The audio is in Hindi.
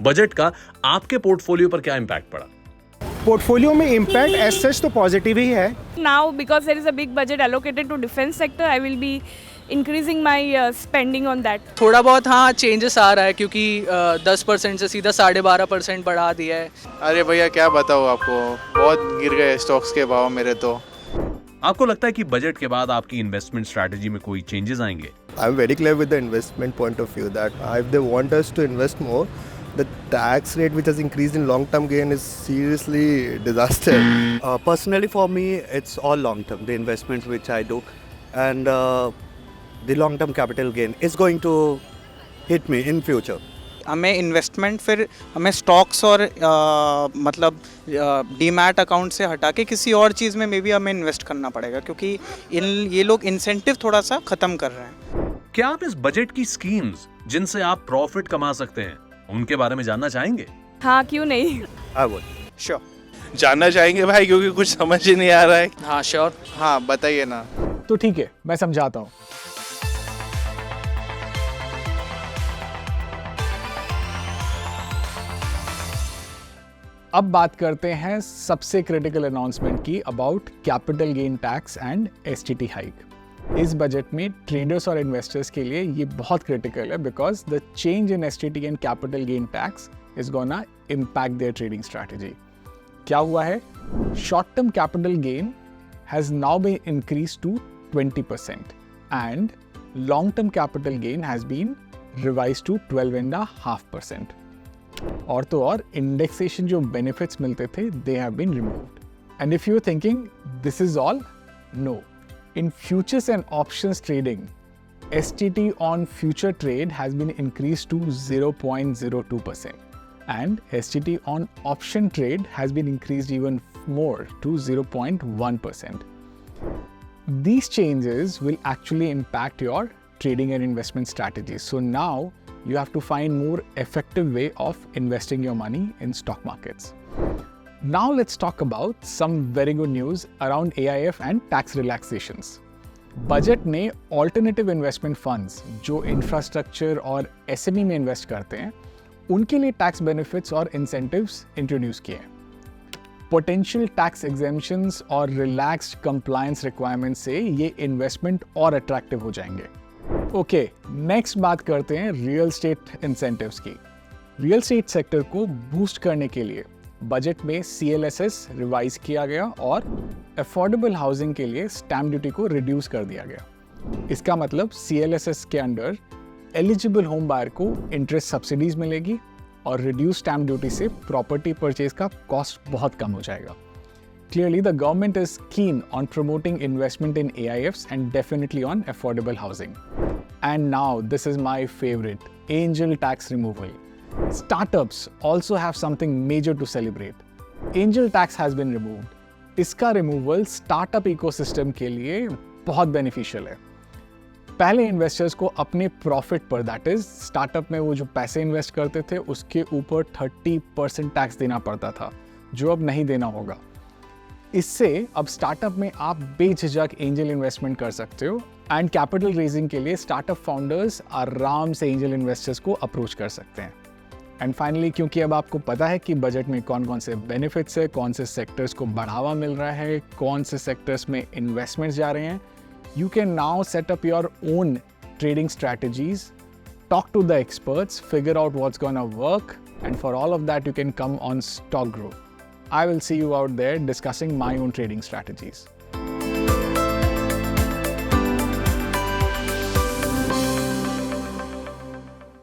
बजट का आपके पोर्टफोलियो पर क्या इंपैक्ट पड़ा? पोर्टफोलियो में इम्पैक्ट एज सच तो पॉजिटिव ही है. Now, because there is a big budget allocated to defense sector, I will be increasing my spending on that. थोड़ा बहुत हाँ चेंजेस आ रहा है क्योंकि 10% से सीधा 12.5% बढ़ा दिया है. अरे भैया क्या बताऊँ आपको, बहुत गिर गए स्टॉक्स के भाव मेरे तो. आपको लगता है कि बजट के बाद आपकी इन्वेस्टमेंट स्ट्रैटेजी में कोई चेंजेस आएंगे? I'm very clear with the investment point of view that if they want us to invest more, the tax rate which has increased in long-term gain is seriously disaster. Personally for me, it's all long-term, the investment which I do, and the long-term capital gain is going to hit me in future. हमें इन्वेस्टमेंट फिर हमें स्टॉक्स और मतलब डीमैट अकाउंट से हटा के किसी और चीज़ में मे बी हमें इन्वेस्ट करना पड़ेगा क्योंकि ये लोग इंसेंटिव थोड़ा सा ख़त्म कर रहे हैं. क्या आप इस बजट की स्कीम्स जिनसे आप प्रॉफिट कमा सकते हैं उनके बारे में जानना चाहेंगे? हाँ, क्यों नहीं. I would. श्योर. जानना चाहेंगे भाई, क्योंकि कुछ समझ ही नहीं आ रहा है. हाँ श्योर. हाँ बताइए ना. तो ठीक है, मैं समझाता हूँ. अब बात करते हैं सबसे क्रिटिकल अनाउंसमेंट की about capital gain tax and STT hike. इस बजट में ट्रेडर्स और इन्वेस्टर्स के लिए ये बहुत क्रिटिकल है because the change in STT and capital gain tax is gonna impact their trading strategy. क्या हुआ है? Short term capital gain has now been increase to 20% and long term capital gain has been revise to 12.5%. और तो और इंडेक्सेशन जो बेनिफिट्स मिलते थे they have been removed. And if you are thinking this is all, no. In futures and options trading, STT on future trade has been increased to 0.02% and STT on option trade has been increased even more to 0.1%. These changes will actually impact your trading and investment strategies. So now you have to find more effective way of investing your money in stock markets. Now let's talk about some very good news around AIF and tax relaxations. Budget ने ऑल्टरनेटिव इन्वेस्टमेंट फंड्स जो इंफ्रास्ट्रक्चर और एसएमई में इन्वेस्ट करते हैं उनके लिए टैक्स बेनिफिट्स और इंसेंटिव्स इंट्रोड्यूस किए हैं. पोटेंशियल टैक्स एग्जेम्पशंस और रिलैक्स्ड कंप्लायंस रिक्वायरमेंट से ये इन्वेस्टमेंट और अट्रैक्टिव हो जाएंगे. ओके, नेक्स्ट बात करते हैं रियल एस्टेट इंसेंटिव्स की. रियल एस्टेट सेक्टर को बूस्ट करने के लिए बजट में CLSS रिवाइज किया गया और अफोर्डेबल हाउसिंग के लिए स्टैम्प ड्यूटी को रिड्यूस कर दिया गया. इसका मतलब CLSS के अंडर एलिजिबल होम बायर को इंटरेस्ट सब्सिडीज मिलेगी और रिड्यूस स्टैम्प ड्यूटी से प्रॉपर्टी परचेज का कॉस्ट बहुत कम हो जाएगा. Clearly, the government is keen on promoting investment in AIFs and definitely on affordable housing. And now, this is my favorite, angel tax removal. Startups also have something major to celebrate. Angel tax has been removed. इसका removal startup ecosystem के लिए बहुत beneficial है. पहले इन्वेस्टर्स को अपने प्रॉफिट पर, दैट इज स्टार्टअप में वो जो पैसे इन्वेस्ट करते थे उसके ऊपर 30% टैक्स देना पड़ता था, जो अब नहीं देना होगा. इससे अब स्टार्टअप में आप बेझिझक एंजल इन्वेस्टमेंट कर सकते हो एंड कैपिटल रेजिंग के लिए स्टार्टअप फाउंडर्स आराम से एंजल इन्वेस्टर्स को अप्रोच कर सकते हैं. एंड फाइनली, क्योंकि अब आपको पता है कि बजट में कौन कौन से बेनिफिट्स है, कौन से सेक्टर्स को बढ़ावा मिल रहा है, कौन से सेक्टर्स में इन्वेस्टमेंट्स जा रहे हैं, you can now set up your own trading strategies, talk to the experts, figure out what's going to work, and for all of that you can come on Stock Grow. I will see you out there discussing my own trading strategies.